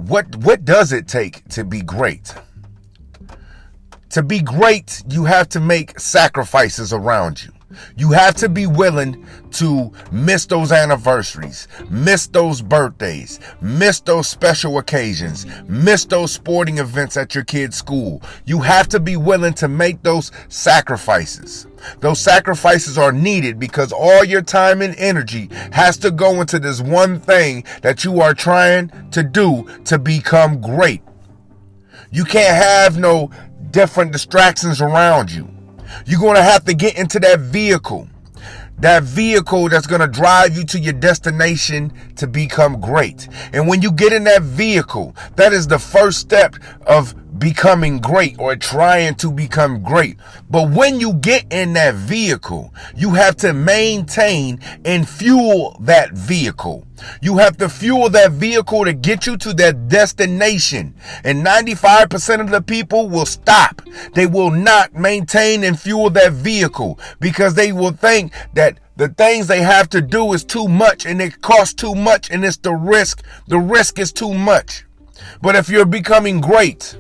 What does it take to be great? To be great, you have to make sacrifices around you. You have to be willing to miss those anniversaries, miss those birthdays, miss those special occasions, miss those sporting events at your kid's school. You have to be willing to make those sacrifices. Those sacrifices are needed because all your time and energy has to go into this one thing that you are trying to do to become great. You can't have no different distractions around you. You're going to have to get into that vehicle that's going to drive you to your destination to become great. And when you get in that vehicle, that is the first step of becoming great or trying to become great. But when you get in that vehicle, you have to maintain and fuel that vehicle. You have to fuel that vehicle to get you to that destination. And 95% of the people will stop. They will not maintain and fuel that vehicle because they will think that the things they have to do is too much and it costs too much and it's the risk. The risk is too much. But if you're becoming great,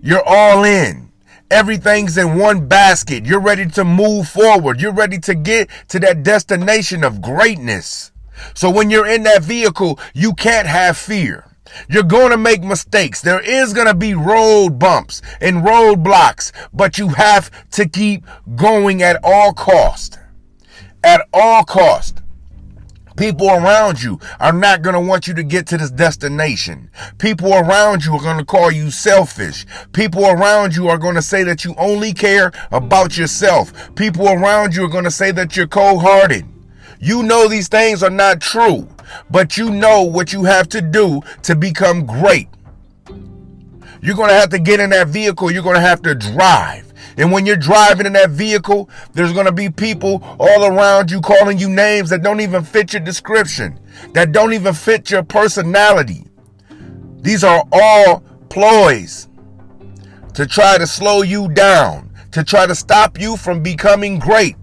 you're all in. Everything's in one basket. You're ready to move forward. You're ready to get to that destination of greatness. So when you're in that vehicle, you can't have fear. You're going to make mistakes. There is going to be road bumps and roadblocks, but you have to keep going at all cost. At all cost. People around you are not going to want you to get to this destination. People around you are going to call you selfish. People around you are going to say that you only care about yourself. People around you are going to say that you're cold-hearted. You know these things are not true, but you know what you have to do to become great. You're going to have to get in that vehicle. You're going to have to drive. And when you're driving in that vehicle, there's going to be people all around you calling you names that don't even fit your description, that don't even fit your personality. These are all ploys to try to slow you down, to try to stop you from becoming great.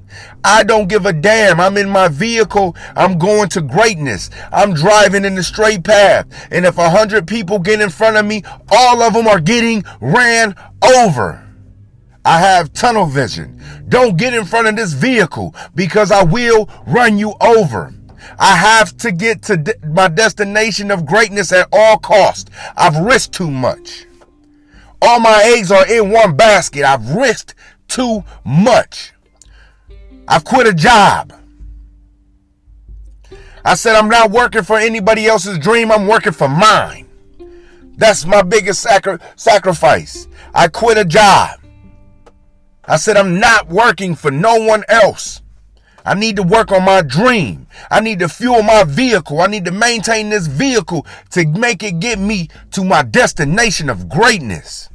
I don't give a damn. I'm in my vehicle. I'm going to greatness. I'm driving in the straight path. And if 100 people get in front of me, all of them are getting ran over. I have tunnel vision. Don't get in front of this vehicle because I will run you over. I have to get to my destination of greatness at all costs. I've risked too much. All my eggs are in one basket. I've risked too much. I've quit a job. I said I'm not working for anybody else's dream. I'm working for mine. That's my biggest sacrifice. I quit a job. I said I'm not working for no one else. I need to work on my dream. I need to fuel my vehicle. I need to maintain this vehicle to make it get me to my destination of greatness.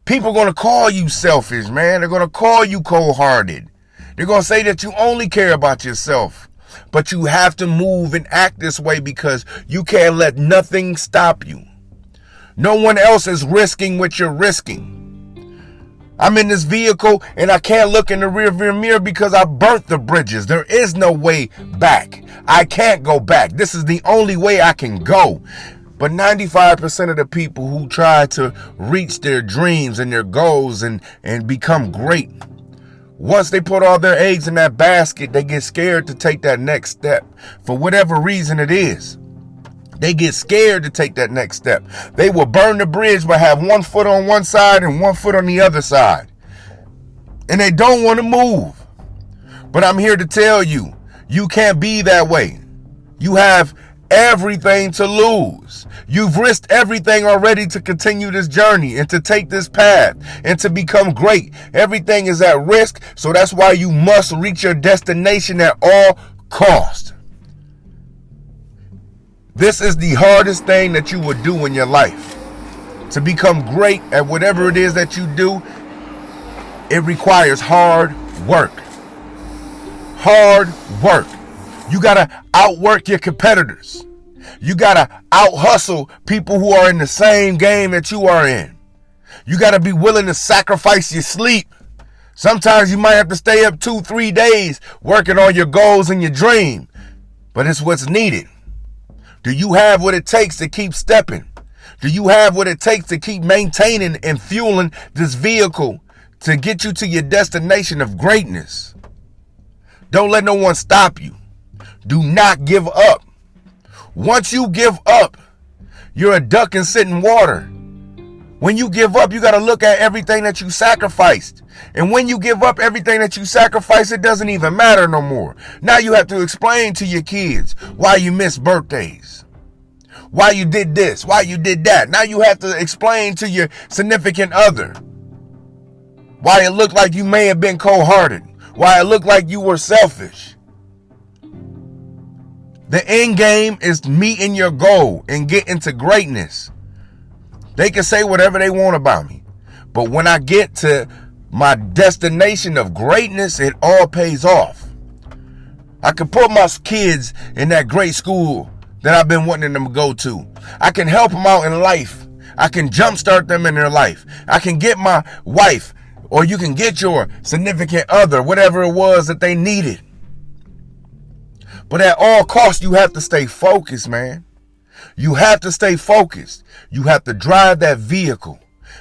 People are going to call you selfish, man. They're going to call you cold-hearted. They're going to say that you only care about yourself. But you have to move and act this way because you can't let nothing stop you. No one else is risking what you're risking. I'm in this vehicle and I can't look in the rearview mirror because I burnt the bridges. There is no way back. I can't go back. This is the only way I can go. But 95% of the people who try to reach their dreams and their goals and become great, once they put all their eggs in that basket, they get scared to take that next step. For whatever reason it is. They get scared to take that next step. They will burn the bridge but have one foot on one side and one foot on the other side. And they don't want to move. But I'm here to tell you, you can't be that way. You have everything to lose. You've risked everything already to continue this journey and to take this path and to become great. Everything is at risk, so that's why you must reach your destination at all costs. This is the hardest thing that you would do in your life. To become great at whatever it is that you do, it requires hard work. Hard work. You got to outwork your competitors. You got to out-hustle people who are in the same game that you are in. You got to be willing to sacrifice your sleep. Sometimes you might have to stay up 2-3 days working on your goals and your dream. But it's what's needed. Do you have what it takes to keep stepping? Do you have what it takes to keep maintaining and fueling this vehicle to get you to your destination of greatness? Don't let no one stop you. Do not give up. Once you give up, you're a duck and sit in water. When you give up, you got to look at everything that you sacrificed. And when you give up everything that you sacrificed, it doesn't even matter no more. Now you have to explain to your kids why you missed birthdays, why you did this, why you did that. Now you have to explain to your significant other why it looked like you may have been cold-hearted, why it looked like you were selfish. The end game is meeting your goal and getting to greatness. They can say whatever they want about me, but when I get to my destination of greatness, it all pays off. I can put my kids in that great school that I've been wanting them to go to. I can help them out in life. I can jumpstart them in their life. I can get my wife, or you can get your significant other, whatever it was that they needed. But at all costs, you have to stay focused, man. You have to stay focused. You have to drive that vehicle.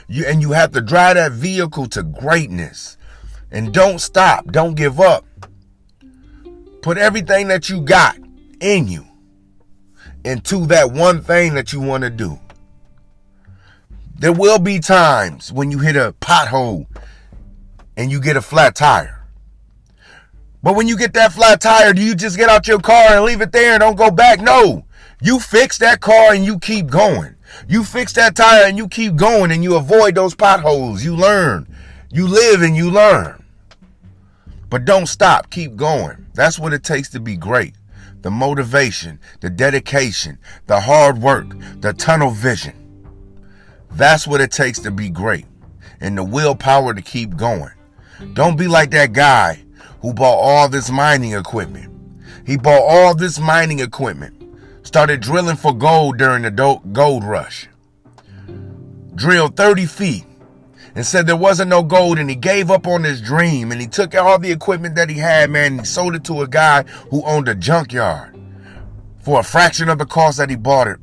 You have to drive that vehicle to greatness. And don't stop. Don't give up. Put everything that you got in you into that one thing that you want to do. There will be times when you hit a pothole and you get a flat tire. But when you get that flat tire, do you just get out your car and leave it there and don't go back? No. You fix that car and you keep going. You fix that tire and you keep going, and you avoid those potholes. You learn. You live and you learn. But don't stop. Keep going. That's what it takes to be great. The motivation, the dedication, the hard work, the tunnel vision. That's what it takes to be great. And the willpower to keep going. Don't be like that guy who bought all this mining equipment. He bought all this mining equipment. Started drilling for gold during the gold rush. Drilled 30 feet and said there wasn't no gold, and he gave up on his dream, and he took all the equipment that he had, man, and he sold it to a guy who owned a junkyard for a fraction of the cost that he bought it.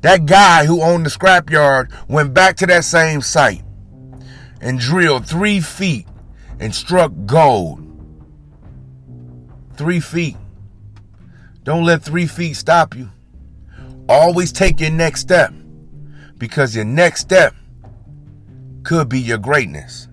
That guy who owned the scrapyard went back to that same site and drilled 3 feet and struck gold. 3 feet. Don't let 3 feet stop you. Always take your next step, because your next step could be your greatness.